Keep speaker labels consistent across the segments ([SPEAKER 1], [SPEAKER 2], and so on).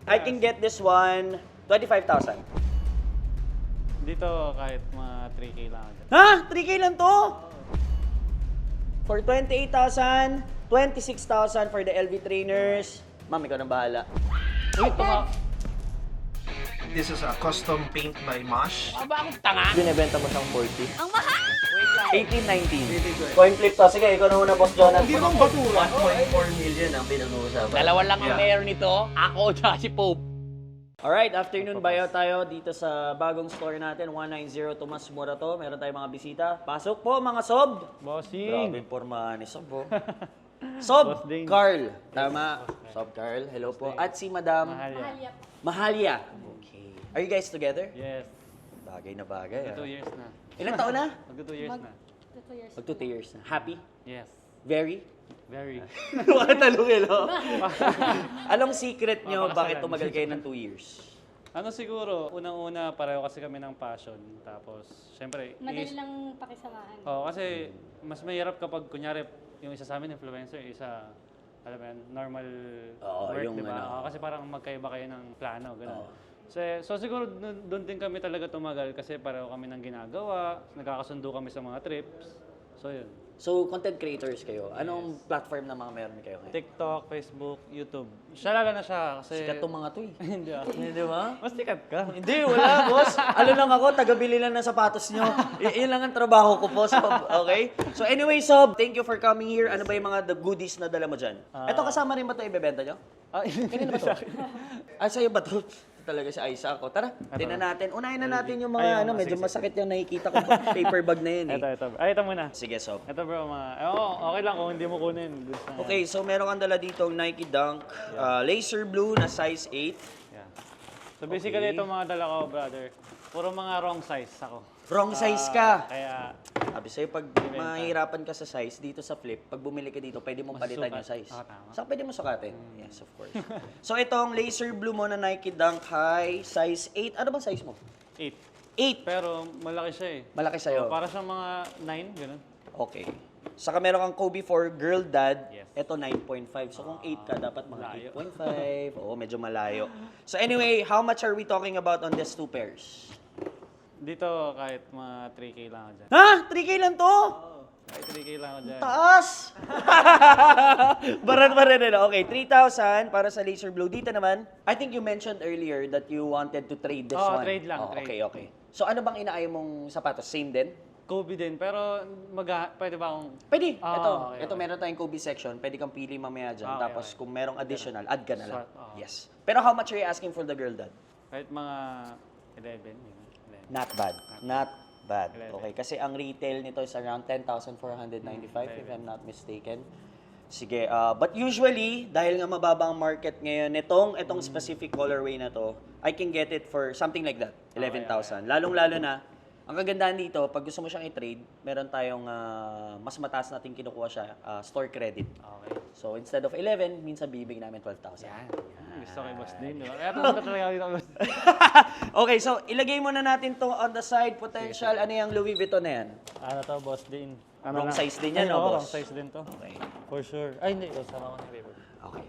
[SPEAKER 1] I can get this one, 25,000.
[SPEAKER 2] Dito kahit mga 3K lang agad.
[SPEAKER 1] Ha? 3K lang to? For 28,000, 26,000 for the LV trainers. Ma'am, ikaw nang bahala.
[SPEAKER 2] Uy, tama.
[SPEAKER 3] This is a custom paint by Mosh.
[SPEAKER 1] Binibenta mo siyang 40.
[SPEAKER 4] Ang mahal!
[SPEAKER 1] 18, 19. Coin flip to. Sige, ikaw na muna, Boss Jonathan.
[SPEAKER 3] Hindi naman batura.
[SPEAKER 1] 1.4 million ang pinag-uusapan.
[SPEAKER 5] Dalawa lang ang
[SPEAKER 3] Yeah.
[SPEAKER 5] mayor nito. Ako at si Pope.
[SPEAKER 1] Alright, afternoon buyout tayo dito sa bagong store natin, 190 Tomas Morato. Meron tayong mga bisita. Pasok po mga sob! Grabe
[SPEAKER 2] Bossing.
[SPEAKER 1] yung pormahan ni Sob, oh. Sob
[SPEAKER 2] Boss Ding.
[SPEAKER 1] Carl. Tama. Sob Carl, hello po. At si Madam
[SPEAKER 2] Mahal yan.
[SPEAKER 1] Mahalia. Okay. Are you guys together?
[SPEAKER 2] Yes.
[SPEAKER 1] Bagay na bagay.
[SPEAKER 2] 2
[SPEAKER 1] Ah.
[SPEAKER 2] years na.
[SPEAKER 1] Ilang taon na?
[SPEAKER 2] Magto 2 years na.
[SPEAKER 1] Mag 2 years na. Happy?
[SPEAKER 2] Yes.
[SPEAKER 1] Very?
[SPEAKER 2] Very.
[SPEAKER 1] Bakit talungin, no? Anong secret nyo
[SPEAKER 2] Mapakasalan.
[SPEAKER 1] bakit tumagal kayo ng 2 years?
[SPEAKER 2] Ano siguro, unang-una pareho kasi kami ng passion. Tapos, syempre,
[SPEAKER 4] Madali lang pakisamahan.
[SPEAKER 2] kasi mas mahirap kapag kunyari yung isa sa amin influencer, isa alam mo yan, normal
[SPEAKER 1] Oo,
[SPEAKER 2] work,
[SPEAKER 1] yung
[SPEAKER 2] di ba?
[SPEAKER 1] ano.
[SPEAKER 2] Oo, kasi parang magkaiba kayo ng plano, gano'n.
[SPEAKER 1] Oo.
[SPEAKER 2] So siguro doon din kami talaga tumagal kasi pareho kami ng ginagawa, nagkakasundo kami sa mga trips. So yun.
[SPEAKER 1] So, content creators kayo. Anong platform na mga meron kayo ngayon?
[SPEAKER 2] TikTok, Facebook, YouTube. Siya lalo na siya kasi...
[SPEAKER 1] Sikat tong mga to eh.
[SPEAKER 2] Hindi ah.
[SPEAKER 1] Hindi ba?
[SPEAKER 2] Mas sikat ka.
[SPEAKER 1] Hindi, wala, boss. Ano lang ako, taga-bili lang ng sapatos nyo. Yun lang ang trabaho ko po, Sob. Okay? So anyway, Sob, thank you for coming here. Ano ba yung mga the goodies na dala mo dyan? Ito kasama rin ba ito ibebenta nyo? Kanina ba ito? Sa'yo ba ito? Talaga si Aiza ako. Tara, tingnan natin. Unahin na natin yung mga medyo masakit yung nakikita ko. Paper bag na yun eh.
[SPEAKER 2] Ito. Ay, ito muna.
[SPEAKER 1] Sige, Sob.
[SPEAKER 2] Ito bro, okay lang kung hindi mo kunin. Goods na yan.
[SPEAKER 1] Okay, so meron kang dala dito Nike Dunk, laser blue na size 8.
[SPEAKER 2] Yeah. So basically, itong mga dala ko, brother, puro mga wrong size ako.
[SPEAKER 1] Wrong size ka.
[SPEAKER 2] Kaya,
[SPEAKER 1] Sabi sa'yo, pag mahihirapan ka sa size, dito sa flip, pag bumili ka dito, pwede mong palitan yung
[SPEAKER 2] Masusukat.
[SPEAKER 1] size.
[SPEAKER 2] Tama.
[SPEAKER 1] Saan pwede mo sukatin? Yes, of course. So itong laser blue mo na Nike Dunk High, size 8. Ano bang size mo?
[SPEAKER 2] 8.
[SPEAKER 1] 8.
[SPEAKER 2] Pero malaki siya eh.
[SPEAKER 1] Malaki sa'yo.
[SPEAKER 2] Para siyang mga 9, ganun.
[SPEAKER 1] Okay. Saka meron kang Kobe for girl dad.
[SPEAKER 2] Yes.
[SPEAKER 1] Ito 9.5. So kung 8 ka, dapat mga
[SPEAKER 2] Malayo.
[SPEAKER 1] 8.5. Oo, medyo malayo. So anyway, how much are we talking about on these two pairs?
[SPEAKER 2] Dito kahit mga 3K lang ako dyan.
[SPEAKER 1] Ha? 3K lang to?
[SPEAKER 2] Kahit 3K lang ako dyan.
[SPEAKER 1] Taas! Barat-barat na. Okay, 3,000 para sa laser blue. Dito naman, I think you mentioned earlier that you wanted to trade this
[SPEAKER 2] Oo,
[SPEAKER 1] one.
[SPEAKER 2] trade lang,
[SPEAKER 1] Oh,
[SPEAKER 2] trade.
[SPEAKER 1] okay. So ano bang inaayo mong sapatos? Same din?
[SPEAKER 2] Kobe din, pero pwede ba akong...
[SPEAKER 1] Pwede.
[SPEAKER 2] Ah,
[SPEAKER 1] ito,
[SPEAKER 2] okay,
[SPEAKER 1] ito
[SPEAKER 2] okay.
[SPEAKER 1] meron tayong Kobe section. Pwede kang pili mamaya dyan.
[SPEAKER 2] Okay,
[SPEAKER 1] Tapos
[SPEAKER 2] okay.
[SPEAKER 1] kung merong additional, add ka na lang.
[SPEAKER 2] Swap, oo.
[SPEAKER 1] Yes. Pero how much are you asking for the girl dad?
[SPEAKER 2] Kahit mga 11, yun. 11.
[SPEAKER 1] Not bad. Not bad.
[SPEAKER 2] 11.
[SPEAKER 1] Okay, kasi ang retail nito is around 10,495 if I'm not mistaken. Sige, but usually, dahil nga mababa ang market ngayon, itong specific colorway na to, I can get it for something like that, 11,000. Lalong-lalo na, ang kagandahan dito, pag gusto mo siyang i-trade, meron tayong mas mataas natin kinukuha siya, store credit.
[SPEAKER 2] Okay.
[SPEAKER 1] So instead of 11, minsan bibigyan namin 12,000.
[SPEAKER 2] Yan. Gusto ko yung boss din, di ba? Kaya pumunta talaga ako dito. Boss.
[SPEAKER 1] Okay, so ilagay muna natin to on the side, potential, ano yung Louis Vuitton na yan?
[SPEAKER 2] Ano to, boss din?
[SPEAKER 1] Wrong
[SPEAKER 2] lang?
[SPEAKER 1] size din yan, no,
[SPEAKER 2] oo,
[SPEAKER 1] boss?
[SPEAKER 2] wrong size din to.
[SPEAKER 1] Okay.
[SPEAKER 2] For sure. Ay, hindi. Sama ko ng paper.
[SPEAKER 1] Okay.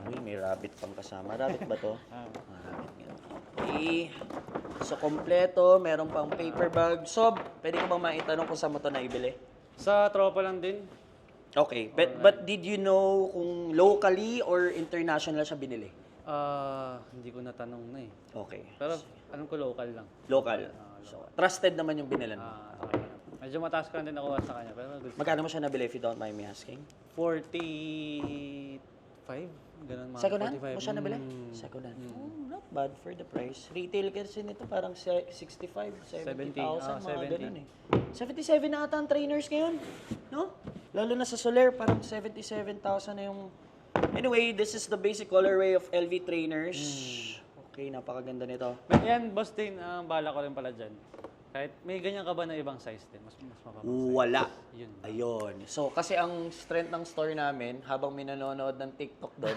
[SPEAKER 1] Uy, may rabbit pang kasama. Rabbit ba to? Rabbit nga. Okay. So, kompleto. Meron pang paper bag. Sob, pwede ko bang maitanong kung saan mo to naibili?
[SPEAKER 2] Sa tropa lang din.
[SPEAKER 1] Okay. But did you know kung locally or international siya binili?
[SPEAKER 2] Hindi ko natanong na eh.
[SPEAKER 1] Okay.
[SPEAKER 2] Pero alam ko local lang.
[SPEAKER 1] Local. So, trusted naman yung binilan mo.
[SPEAKER 2] Okay. Medyo mataas ko lang din nakuha sa kanya. Pero good.
[SPEAKER 1] Magkano mo siya nabili if you don't mind me asking?
[SPEAKER 2] 45? Ganun mga
[SPEAKER 1] Second hand?
[SPEAKER 2] 45.
[SPEAKER 1] Mo siya nabili? Second hand. Oh, not bad for the price. Retail kasi nito parang 65, 70,000,
[SPEAKER 2] 70,
[SPEAKER 1] mga
[SPEAKER 2] 70.
[SPEAKER 1] ganun eh. 77 na ata ang trainers ngayon. No? Lalo na sa Soler, parang 77,000 na yung... Anyway, this is the basic colorway of LV trainers. Okay, napakaganda nito.
[SPEAKER 2] Yan, boss din, ang bala ko rin pala dyan. Kahit may ganyan ka ba na ibang size din? Mas mababa.
[SPEAKER 1] Wala.
[SPEAKER 2] Yun.
[SPEAKER 1] Ayun. So, kasi ang strength ng store namin, habang may nanonood ng TikTok doon,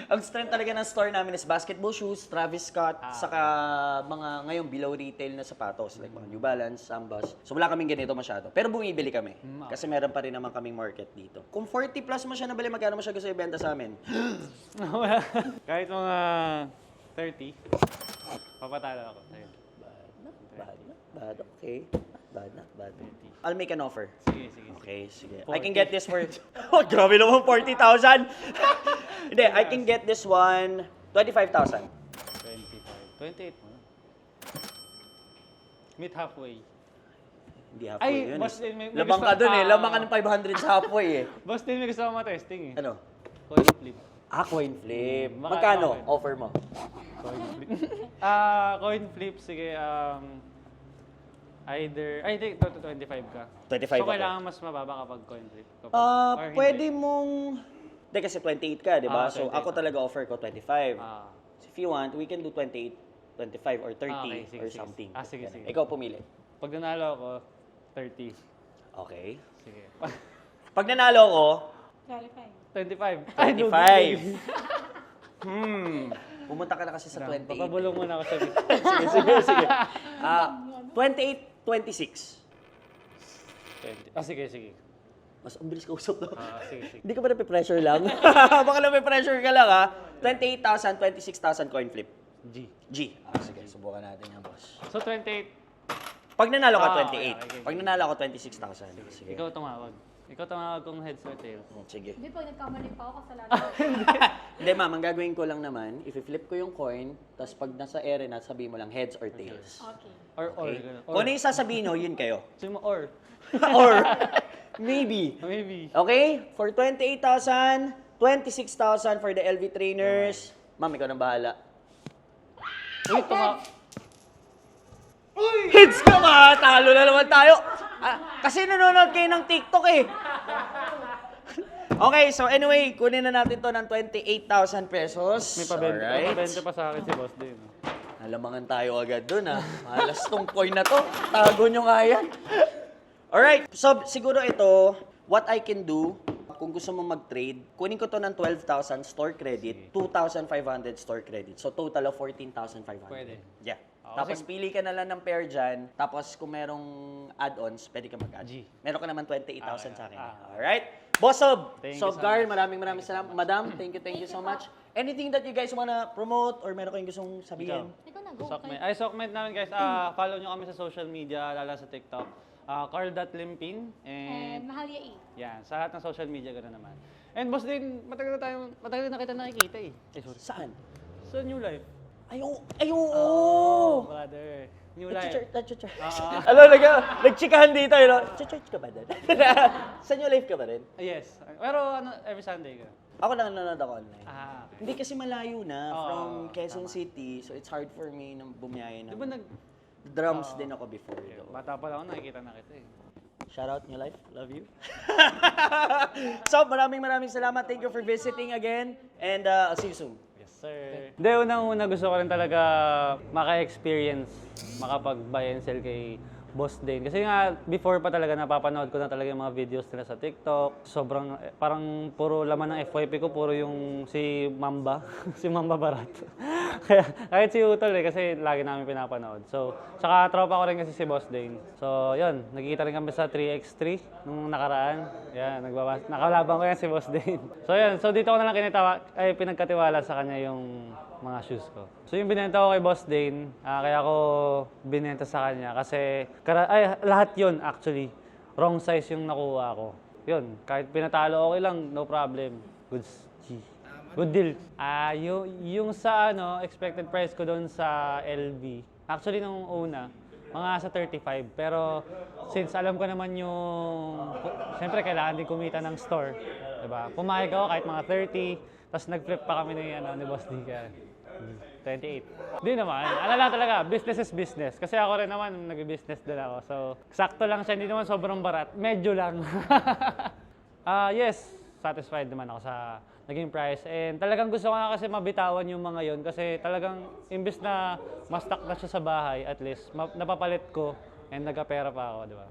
[SPEAKER 1] Ang strength talaga ng store namin is basketball shoes, Travis Scott, saka mga ngayong below retail na sapatos like mga New Balance, Sambas. So wala kaming ganito masyado. Pero bumibili kami kasi meron pa rin naman kaming market dito. Kung 40 plus mo siya nabili, magkano mo siya gusto ibenta sa amin?
[SPEAKER 2] Kahit mga 30, papatalo ako sa'yo.
[SPEAKER 1] Bad, okay. Not bad. I'll make an offer.
[SPEAKER 2] Sige.
[SPEAKER 1] Okay, sige.
[SPEAKER 2] 40.
[SPEAKER 1] I can get this for... Oh, grabe naman, 40,000! Hindi, I can get this one, 25,000.
[SPEAKER 2] 25. 28 mo. Meet halfway.
[SPEAKER 1] Hindi halfway
[SPEAKER 2] Ay,
[SPEAKER 1] yun
[SPEAKER 2] boss,
[SPEAKER 1] eh.
[SPEAKER 2] may
[SPEAKER 1] Labang
[SPEAKER 2] gusto-
[SPEAKER 1] ka dun eh.
[SPEAKER 2] ah.
[SPEAKER 1] Labang ka ng 500 sa halfway eh.
[SPEAKER 2] Boss, din may gusto ko matesting eh.
[SPEAKER 1] Ano?
[SPEAKER 2] Coin flip.
[SPEAKER 1] Coin flip.
[SPEAKER 2] Baka-
[SPEAKER 1] Magkano?
[SPEAKER 2] okay.
[SPEAKER 1] Offer mo.
[SPEAKER 2] Coin flip. Coin flip, sige, either, ay, hindi, 25 ka.
[SPEAKER 1] 25
[SPEAKER 2] So,
[SPEAKER 1] ako.
[SPEAKER 2] kailangan mas mababa kapag coin flip. Or hindi?
[SPEAKER 1] Pwede mong... Hindi kasi 28 ka, di ba? So
[SPEAKER 2] 28
[SPEAKER 1] ako talaga offer ko 25.
[SPEAKER 2] Ah.
[SPEAKER 1] So, if you want, we can do 28, 25 or 30
[SPEAKER 2] Okay, sige,
[SPEAKER 1] or
[SPEAKER 2] sige.
[SPEAKER 1] something.
[SPEAKER 2] Sige,
[SPEAKER 1] Ganun.
[SPEAKER 2] sige.
[SPEAKER 1] Ikaw pumili.
[SPEAKER 2] Pag nanalo ako, 30.
[SPEAKER 1] Okay.
[SPEAKER 2] Sige.
[SPEAKER 1] Pag nanalo ko,
[SPEAKER 2] 25.
[SPEAKER 1] 25. Pumunta ka na kasi sa 28.
[SPEAKER 2] Papabulong muna ako sa
[SPEAKER 1] sige. 28, 26.
[SPEAKER 2] 20. Sige.
[SPEAKER 1] Mas ang bilis ka usap, no?
[SPEAKER 2] Sige.
[SPEAKER 1] Hindi ka ba nape-pressure lang? Baka nape-pressure ka lang, ha? 28,000, 26,000 coin flip.
[SPEAKER 2] G.
[SPEAKER 1] Sige, subukan natin yan, boss.
[SPEAKER 2] So, 28.
[SPEAKER 1] Pag nanalo ka, 28.
[SPEAKER 2] okay.
[SPEAKER 1] Pag nanalo ako, 26,000. Sige.
[SPEAKER 2] Ikaw tumawag. Ikaw tumawag kung heads or tails.
[SPEAKER 1] Sige.
[SPEAKER 4] Hindi, pag nagkamali pa ako, kasalanan.
[SPEAKER 1] Hindi, ma'am, ang gagawin ko lang naman, i-flip ko yung coin, tapos pag nasa ere na, sabihin mo lang heads or tails.
[SPEAKER 4] Okay.
[SPEAKER 2] Or.
[SPEAKER 1] Okay? Kung ano yung sasabihin nyo, yun kayo.
[SPEAKER 2] Sabi mo, or.
[SPEAKER 1] Or, maybe.
[SPEAKER 2] Maybe.
[SPEAKER 1] Okay? For 28,000, 26,000 for the LV trainers. Ma'am, ikaw nang bahala.
[SPEAKER 2] Uy,
[SPEAKER 1] Heads ka ba? Talo na naman tayo. Kasi nanonood kayo ng TikTok eh. Okay, so anyway, kunin na natin to ng 28,000 pesos.
[SPEAKER 2] May pabenta,
[SPEAKER 1] Alright.
[SPEAKER 2] may pabenta pa sa akin si boss din.
[SPEAKER 1] Alamangan tayo agad dun ah. Malas tong coin na to. Tago nyo nga yan. Alright, so siguro ito, what I can do, kung gusto mo mag-trade, kunin ko to ng 12,000 store credit, 2,500 store credit. So total of 14,500.
[SPEAKER 2] Pwede.
[SPEAKER 1] Yeah.
[SPEAKER 2] Okay.
[SPEAKER 1] Tapos pili ka na lang ng pair dyan. Tapos kung merong add-ons, pwede ka mag-add.
[SPEAKER 2] G.
[SPEAKER 1] Meron ka naman 28,000 sa akin.
[SPEAKER 2] Ah.
[SPEAKER 1] Alright? Boss Sob,
[SPEAKER 2] Thank you
[SPEAKER 1] Sob
[SPEAKER 2] so
[SPEAKER 1] Gar,
[SPEAKER 2] much.
[SPEAKER 1] maraming salamat. Madam, thank you so much. Anything that you guys wanna promote or meron kayong gustong sabihin?
[SPEAKER 4] Ikaw na, go.
[SPEAKER 2] Sockmate. Ay, Sockmate namin guys. Follow nyo kami sa social media, lalo sa TikTok. Carl.limpin.
[SPEAKER 4] And Mahalia E.
[SPEAKER 2] Yan, sa lahat ng social media gano'n naman. And boss din, matagal na kita nakikita eh. Sorry.
[SPEAKER 1] Saan?
[SPEAKER 2] Sa New Life.
[SPEAKER 1] Ay, oo!
[SPEAKER 2] Brother. New Life.
[SPEAKER 1] Nag-church.
[SPEAKER 2] Ah.
[SPEAKER 1] Alam, nagchikahan dito. Church ka ba din? Sa New Life ka ba rin?
[SPEAKER 2] Yes. Pero every Sunday ka.
[SPEAKER 1] Ako lang nanonood ako online.
[SPEAKER 2] Okay.
[SPEAKER 1] Hindi kasi malayo na
[SPEAKER 2] Oo,
[SPEAKER 1] from Quezon
[SPEAKER 2] tama.
[SPEAKER 1] City, so it's hard for me na bumiyaya na.
[SPEAKER 2] Di ba
[SPEAKER 1] Drums din ako before.
[SPEAKER 2] bata pa lang ako, nakikita na kita eh.
[SPEAKER 1] Shout out New Life. Love you. So, maraming salamat. Thank you for visiting again. And I'll see you soon.
[SPEAKER 2] Yes, sir. Hindi, unang-una gusto ko rin talaga maka-experience, makapag-buy and sell kay Boss Dane. Kasi nga, before pa talaga, napapanood ko na talaga yung mga videos nila sa TikTok. Sobrang, parang puro laman ng FYP ko, puro yung si Mamba, si Mamba Barat. Kaya, kahit si Utol eh, kasi lagi namin pinapanood. So, saka tropa ko rin kasi si Boss Dane. So, yun, nagkikita rin kami sa 3x3 nung nakaraan. Yan, nakalaban ko yan si Boss Dane. So, yun, so dito ko na lang pinagkatiwala sa kanya yung mga shoes ko. So yung binenta ko kay Boss Dane, kaya ako binenta sa kanya kasi lahat yun actually, wrong size yung nakuha ko. Yun, kahit pinatalo okay lang, no problem. Good deal. Yung sa expected price ko doon sa LV, actually nung una, mga sa 35. Pero since alam ko naman siyempre kailangan din kumita ng store. Diba? Pumayag ako kahit mga 30, tapos nag-flip pa kami ni Boss Dika. 28. Di naman. Ano lang talaga, business is business. Kasi ako rin naman, nag-business din ako. So, sakto lang siya. Hindi naman sobrang barat. Medyo lang. Yes, satisfied naman ako sa naging price. And talagang gusto ko na kasi mabitawan yung mga yon. Kasi talagang, imbes na ma-stock na siya sa bahay, at least, napapalit ko and nagkapera pa ako, di ba?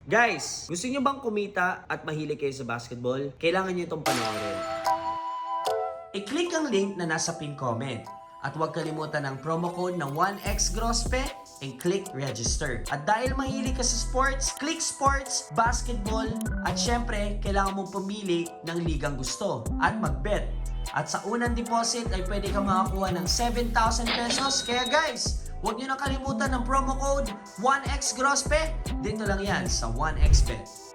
[SPEAKER 1] Guys, gusto nyo bang kumita at mahilig kayo sa basketball? Kailangan nyo itong panoorin.
[SPEAKER 6] I-click ang link na nasa pin comment. At huwag kalimutan ang promo code na 1xgrospe and click register. At dahil mahilig ka sa sports, click sports, basketball, at syempre, kailangan mong pumili ng ligang gusto at mag-bet. At sa unang deposit ay pwede kang makakuha ng 7,000 pesos. Kaya guys, huwag nyo na kalimutan ang promo code 1xgrospe. Dito lang yan sa 1xbet.